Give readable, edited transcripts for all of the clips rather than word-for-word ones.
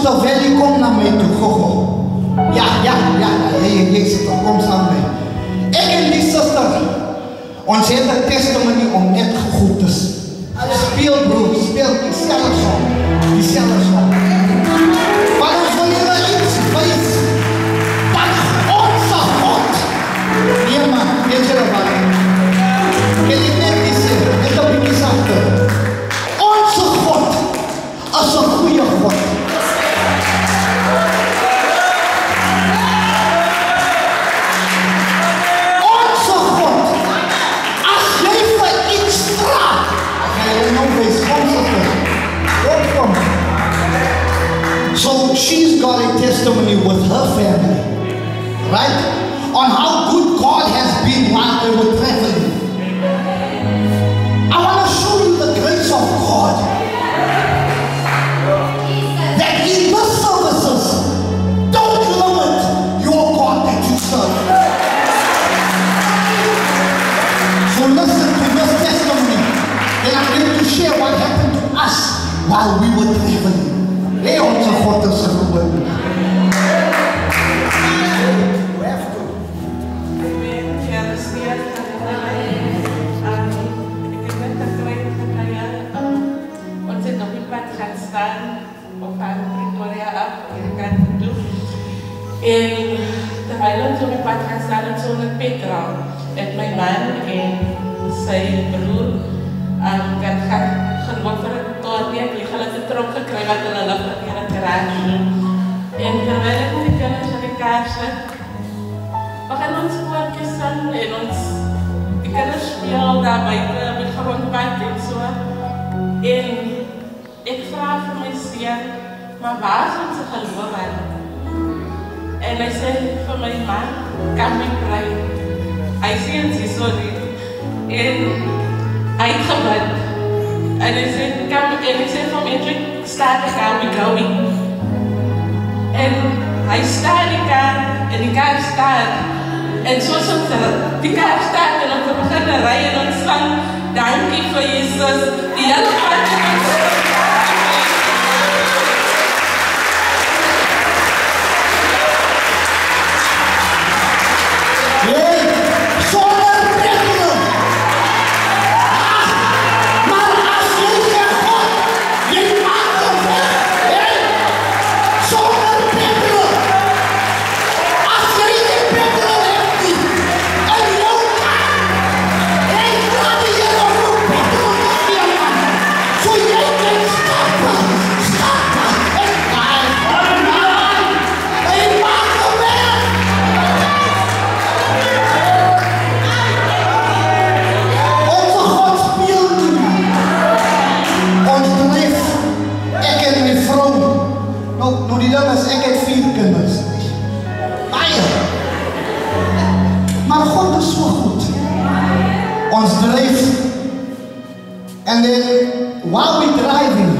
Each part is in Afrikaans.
terwyl hy kom na my toe, gogo. Ja, jy sit op, kom saam my. Ek en die sister, ons het 'n testimony om net goed te speel, bro, speel dieselfde song. Maar ons wil julle iets wys, dat ons God, nee man, weet julle wat, kan ek net nie sê, net 'n bietjie sagter, ons God is 'n goeie God. So she's got a testimony with her family, right? On how good God has been while they were traveling. I want to show you the grace of God. That in the services, don't limit your God that you serve. So listen to this testimony. Then I'm going to share what happened to us while we were traveling. Hey, onze God is er gewoon. Ons het op die pad gaan staan, op haar Pretoria af, en kant toe. En terwijl ons op die pad gaan staan, het zo'n petrol. Het mijn man en zijn broer gaan gelopen voor het toortje, die gaan het trok gekregen wat hulle lig in die garage. En terwijl ek met die kinders in die kar sit, we gaan ons koortjes sing en ons die kinders speel daar buiten met gewoon pad en so. En ek vraag vir my seun, maar waar is ons geloof aan? En hy sê vir my man, kan my pray. Hy sê ons is so lief. En hy het gebid. En hy sê, vir my, start the car, we going. En hy staat die kar, en die kar staat. En soos ons die kar staat, en ons begin ry, en ons sang, dankie vir Jesus, die hele pad en ons and then while we're driving,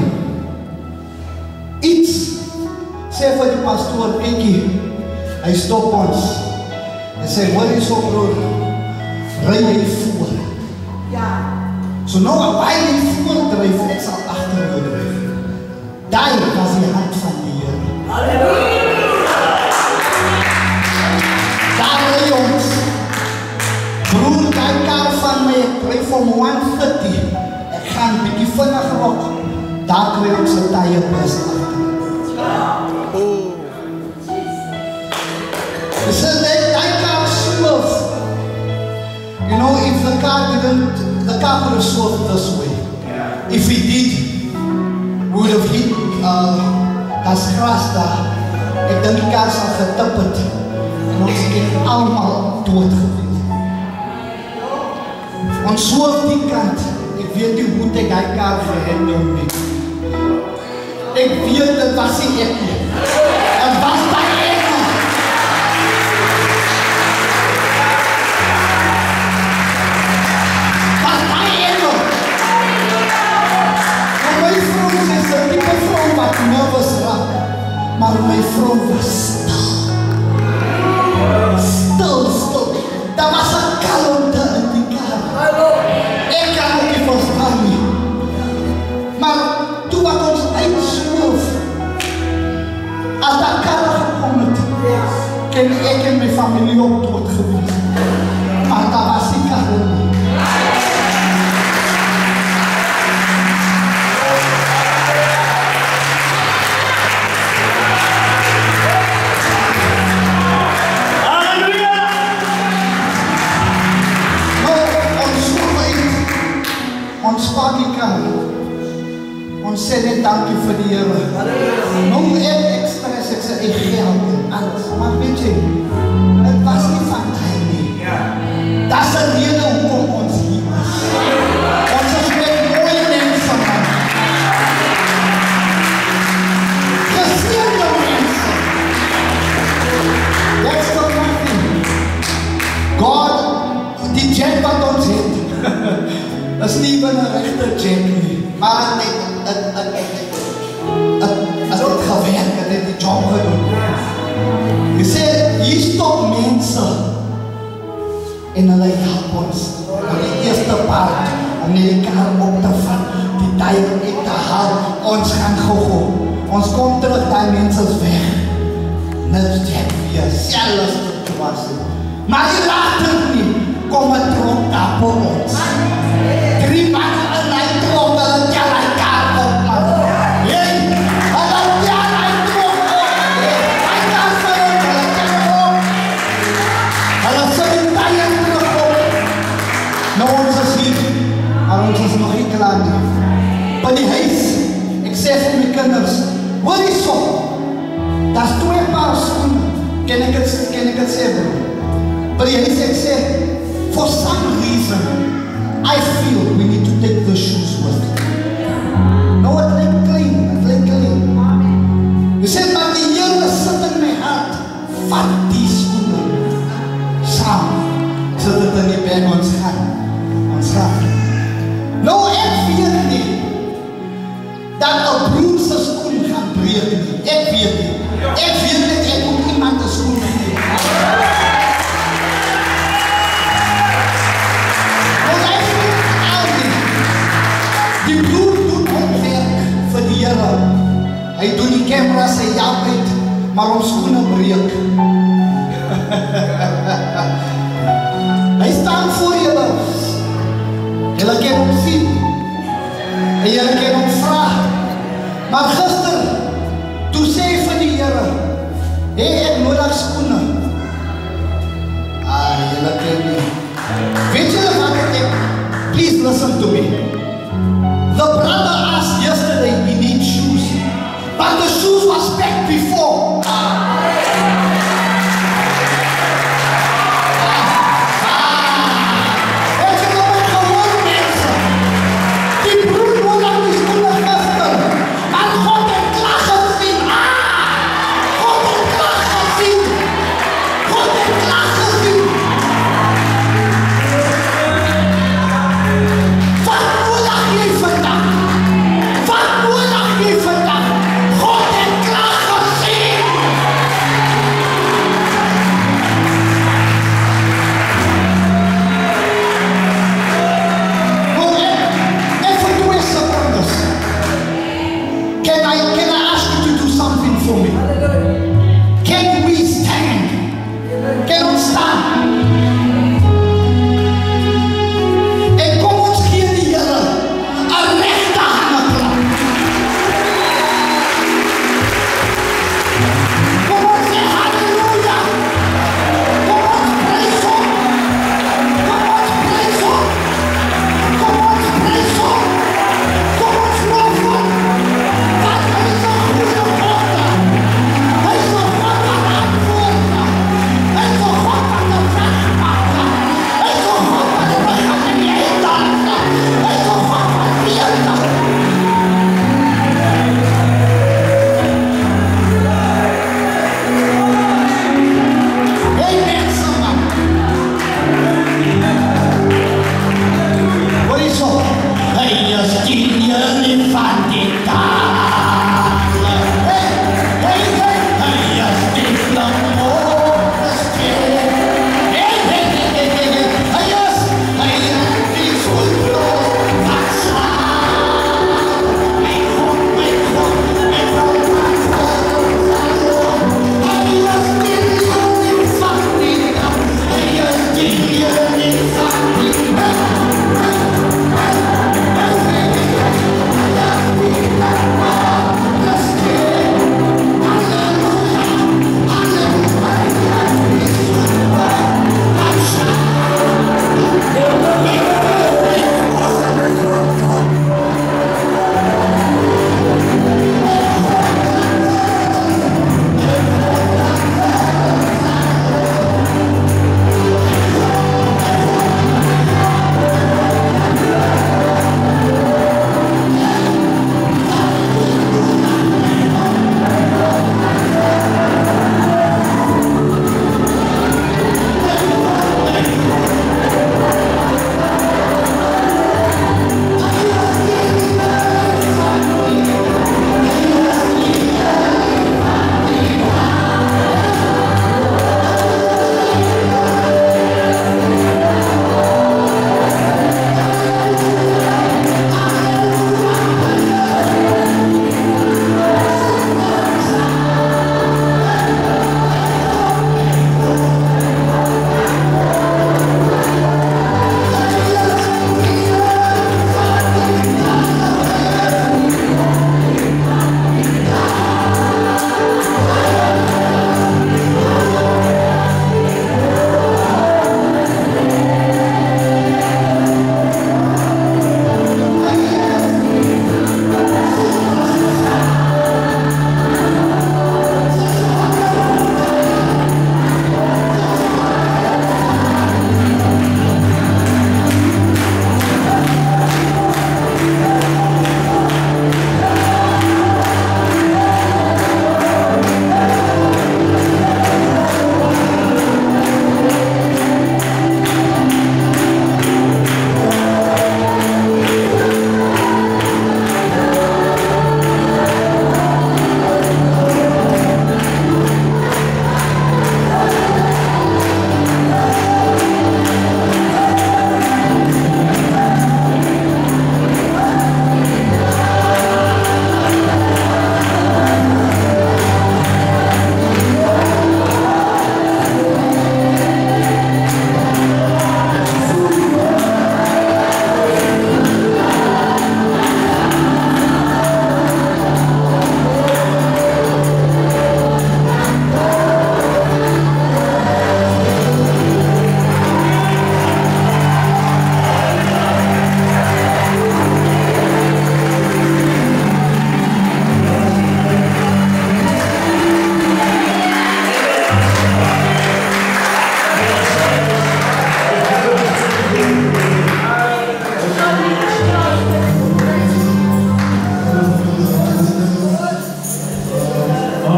iets sê vir die pastoor Pinky, hy stop ons en sê, hoor jy so broer, ry jy voor? Ja. So nou, waar jy voor dryf, ek sal achter jou dryf. Daar was die hand van die Here. Halleluja! Daar ry ons. Broer, die kar van my, ek dryf om 150. Ek gaan bietjie vinnig rok. Daar kry ons 'n tye best achter. So that car swerved. You know, if the car didn't, the car would have swerved this way. Yeah. If it did, we would have hit das gras daar. Ek dink die car sal getip het. En ons het almal dood gewees. Ons swerf die kant. Ek weet nie hoe ek die car gehandel nie. Ek weet dit was nie ek nie. En was daar ek nie. Nervous raak, maar my vrou was stil. Daar was 'n kalmte in die kar. Ek kan ook nie verstaan nie. Maar toe wat ons uitsmoof, familie ook dood geweest. Maar daar was die karre nie. Ons pak die kan. Ons sê net dankie vir die Here. Nou ek expres, ek sê ek geld en alles. Maar weet jy, het was nie van tyd nie. Dat is die rede hoekom ons hier is. Ons is met mooie mense, man. Geseënde mense. That's the one thing. God, die jet wat ons het, is nie van 'n regte jet nie, maar het gewerk, het die job gedoen. Jy sê, hier stop mense en hulle help ons aan die eerste part om die kar op te vat, die tyd uit te haal, ons gaan gou. Ons kom terug, die mense is weg. Net jet weer, selfs situasie. Maar jy laat het nie, kom het rond daar voor ons. 3 mannen en hij trok dat het jaar uit kaart op, man. Hey, dat het jaar uit trok op. Hij kan zo, dat het jaar op. Dat het zo in tijden terug op. Nou, ons is hier, maar ons is nog niet klaar nie. Bij die huis, ik zeg voor mijn kinders, hoor eens op. Dat is 2 paar schoenen. Ken ik het zeggen? Bij die huis, ik zeg, for some reason, I feel we need to take the shoes with. No, it ain't clean. You said, but the Here sit in my heart. Vat die schoenen saam, zodat het nie bij ons gaan. Nou, ek weet nie, dat een broer sy schoen gaan breek nie. Ek weet nie. Ek weet nie, ek moet iemand een schoen geven. Die broer doen omwerk vir die Here. Hy doen die camera sy help uit, maar ons skoene breek. Hy staan voor julle. Julle kan hom sien. En julle kan hom vra. Maar gister, toe sê hy vir die Here, hey, ek nodig skoene. Julle kan nie. Weet julle wat ek, please listen to me. The brother asked yesterday, he needs shoes. But the shoes was packed before. Weet je wat ik gewoon mensen? Die broer moet aan die schoenen giften. Maar God heeft klaar gezien. God heeft klaar gezien. God heeft klaar gezien. Wat nodig jy vandag? Wat nodig jy vandag? God het klaar gezien. Nou, even 2 secondes. Can I ask you to do something for me? Can we stand? Can we stand? En kom ons gee die Here 'n regte handeklap. Kom ons sê halleluja. Kom ons prys hom. Kom ons prys hom. Kom ons prys hom. Kom ons loof hom. Want hy is 'n goeie God. Hy is 'n God wat antwoord. Hy is 'n God wat 'n weg maak.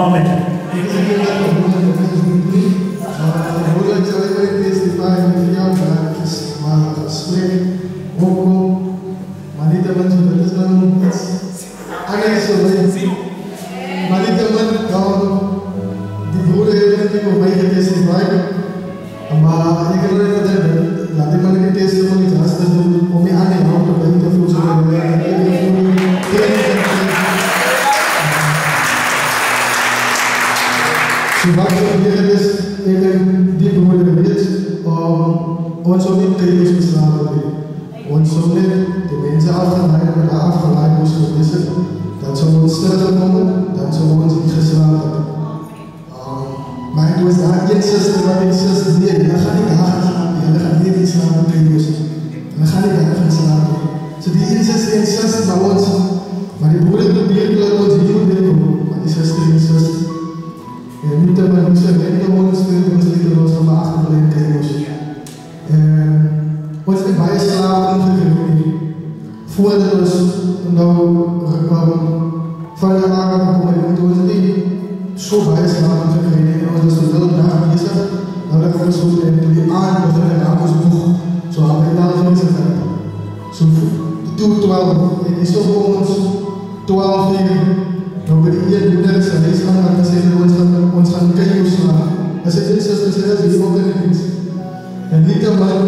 Amen. Vermoedelijk zal ik bij testify met jou maar gesprek opkomen, maar niet dat mensen dat is dan iets anders zo maar niet dat die broeder heeft natuurlijk op mij getestify, maar ik heb het dat laat ik maar niet testimony als dat om je aan te houden bij de voedsel Zoals we dus in die behoorlijke weet, ons ook niet tegen ons beslagen worden. Ons ook niet de mensen afgeleid met de afgeleid moesten verlissen. Dan zou ons sterven komen, dan zou ons niet geslagen hebben. Maar het was daar één zuster wat ik zuster deed. Dan ga ik daar gaan slapen. Dan ga ik niet in slapen tegen ons. Dan ga ik daar gaan slapen. Zo die één zuster bij ons. Maar die broeder probeert dat ons niet goed willen komen. Maar die zuster één zuster. En niet dat wij niet zo denken om ons te doen, ons niet door ons gemaakt te brengen tegen ons. Ons heeft bij slapen gegeven. Voordat ons nou van de lagen komen, moeten we ons niet zo bij slapen gegeven. En ons is zo wel daar bezig, dan hebben we zo die aanbeven en aan ons boeg. Zo hebben we daar van gezegd. Zo 12, en is toch voor ons 12 uur. Dan wil ik hier moeders en deze gaan we zeggen, ons gaan kijken slaan. Als het is, als het is, die ook in het is. En niet dat man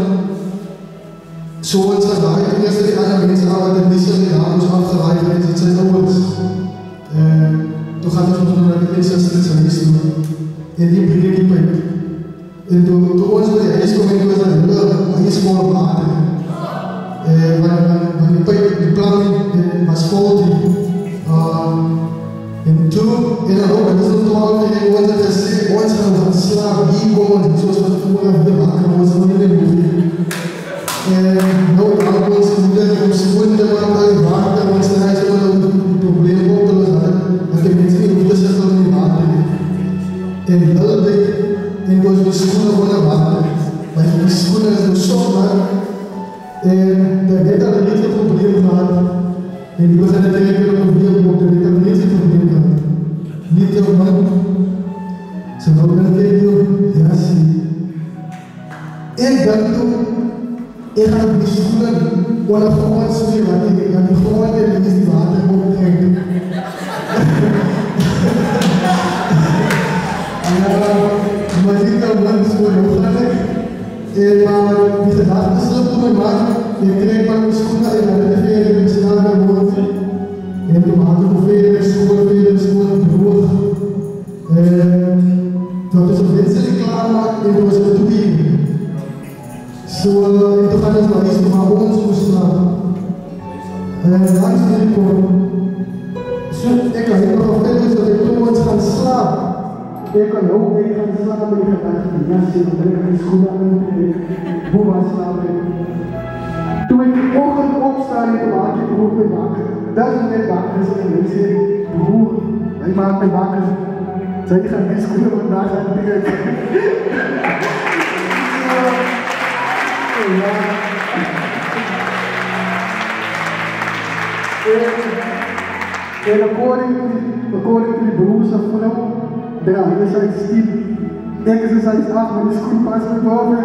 zo ons gaat draaien, eerst die andere mensen aan wat niet zo die ons afgeleid heeft, het zijn ouders. Toen gaat het ons naar de eerste stress doen. En die breek die pijp. En toen ons bij de huis komen, was dat heel schoon water. Want die pijp, die planning was faulty. En toen, in een hoop, dat is een 12 uur, ons had gezegd, ons gaan van slaap, hier komen, zoals we tevoren hebben maken, ons nog niet meer hoeven. En nou, aan ons moeder, ons schoenen, maar bij water, ons te huis, om die problemen op te lossen, dat de mensen niet hoeven zich om die water. En heel dik, en dus die schoenen worden water. Maar die schoenen is dus zo maar, en daar werd al een beetje probleem gehad. En die was aan het kijken op een video op de week dat niet zoveel probleem gehad. Niet heel man. Ze wilden aan het kijken, ja zie. En dan toen, ik had die schoenen, wat ik gewoon zo'n wat ik had gewoon in die water opgegeven. Maar ik had man schoenen opgelegd. En maar die gedachte slip op mijn maag. Ik kreeg maar mijn schoenen en dan de veren in slagen worden. En toen maakte ik veren, schoenen, droog. Toen was het mensen klaarmaken en toen was het toegeven. Zo, en toen gaat het maar eens maar op ons moest slapen. En langs de komen. Zo, ik kan niet nog verder dat ik toen ons gaan slapen. Ik kan ook mee gaan slapen, ik ga daar geen jasje, dan ben ik geen schoenen aan en hoe was slapen. Toen ik de ochtend opsta en de water broer me wakker. Dat is net wakker is en ik zeg, broer, hij maakt me wakker. Zij gaan die schoenen vandaag aan het ding. En according to the broers of vrouw, draaien zij stiep. Denken ze zijn 8, maar die schoen past me boven.